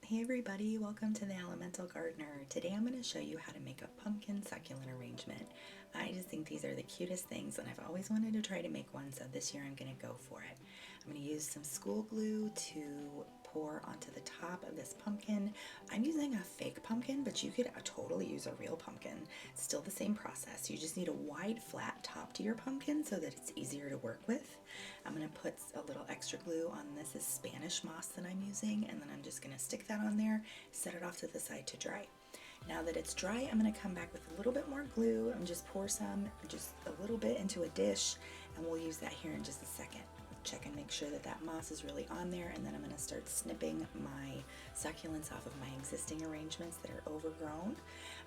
Hey everybody, welcome to the Elemental Gardener. Today I'm going to show you how to make a pumpkin succulent arrangement. I just think these are the cutest things and I've always wanted to try to make one, so this year I'm going to go for it. I'm going to use some school glue to pour onto the top of this pumpkin. I'm using a fake pumpkin, but you could totally use a real pumpkin. It's still the same process. You just need a wide flat top to your pumpkin so that it's easier to work with. I'm going to put a little extra glue on this. Is Spanish moss that I'm using, and then I'm just going to stick that on there, set it off to the side to dry. Now that it's dry, I'm going to come back with a little bit more glue and just pour some, just a little bit into a dish, and we'll use that here in just a second. Check and make sure that that moss is really on there, and then I'm going to start snipping my succulents off of my existing arrangements that are overgrown.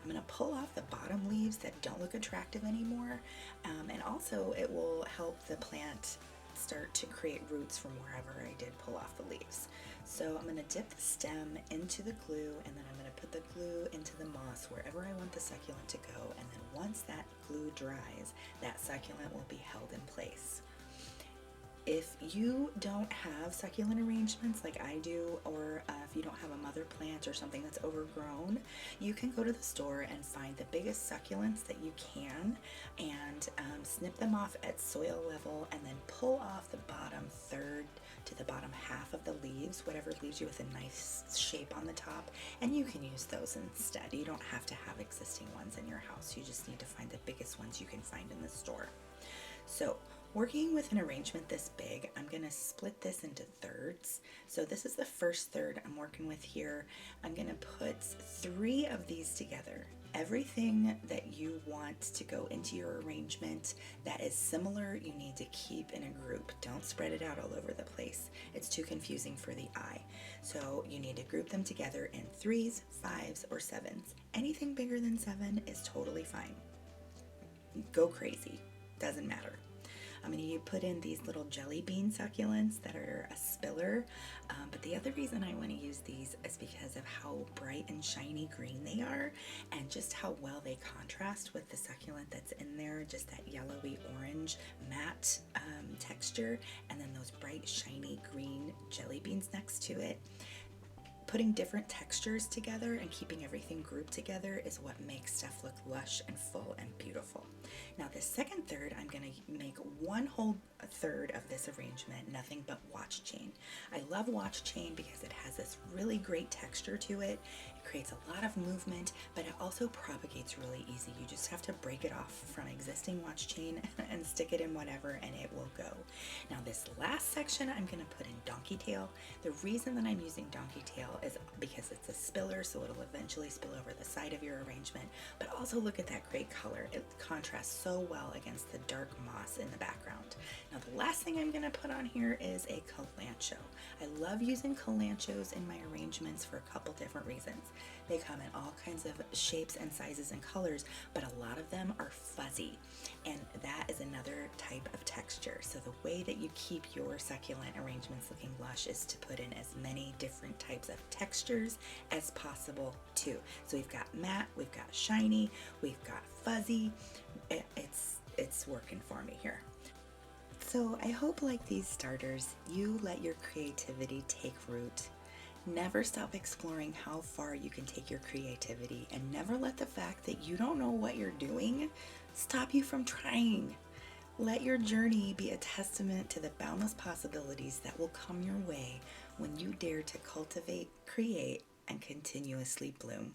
I'm going to pull off the bottom leaves that don't look attractive anymore, and also it will help the plant start to create roots from wherever I did pull off the leaves. So I'm going to dip the stem into the glue, and then I'm going to put the glue into the moss wherever I want the succulent to go, and then once that glue dries, that succulent will be held in place. If you don't have succulent arrangements like I do, or if you don't have a mother plant or something that's overgrown, you can go to the store and find the biggest succulents that you can and snip them off at soil level, and then pull off the bottom third to the bottom half of the leaves, whatever leaves you with a nice shape on the top, and you can use those instead. You don't have to have existing ones in your house. You just need to find the biggest ones you can find in the store. So working with an arrangement this big, I'm going to split this into thirds. So this is the first third I'm working with here. I'm going to put 3 of these together. Everything that you want to go into your arrangement that is similar, you need to keep in a group. Don't spread it out all over the place. It's too confusing for the eye. So you need to group them together in 3s, 5s, or 7s. Anything bigger than 7 is totally fine. Go crazy. Doesn't matter. I'm going to put in these little jelly bean succulents that are a spiller, but the other reason I want to use these is because of how bright and shiny green they are, and just how well they contrast with the succulent that's in there, just that yellowy orange matte texture, and then those bright shiny green jelly beans next to it. Putting different textures together and keeping everything grouped together is what makes stuff look lush and full and beautiful. Now this second third, I'm going to make 1 whole third of this arrangement nothing but watch chain. I love watch chain because it has this really great texture to it. It creates a lot of movement, but it also propagates really easy. You just have to break it off from existing watch chain and stick it in whatever, and it will go. Now this last section I'm going to put in donkey tail. The reason that I'm using donkey tail is because it's a spiller, so it'll eventually spill over the side of your arrangement, but also look at that great color. It contrasts so well against the dark moss in the background. Now the last thing I'm going to put on here is a kalanchoe. I love using kalanchoes in my arrangements for a couple different reasons. They come in all kinds of shapes and sizes and colors, but a lot of them are fuzzy, and that is another type of texture. So the way that you keep your succulent arrangements looking lush is to put in as many different types of textures as possible too. So we've got matte, we've got shiny, we've got fuzzy. It's working for me here. So I hope, like these starters, you let your creativity take root. Never stop exploring how far you can take your creativity, and never let the fact that you don't know what you're doing stop you from trying. Let your journey be a testament to the boundless possibilities that will come your way when you dare to cultivate, create, and continuously bloom.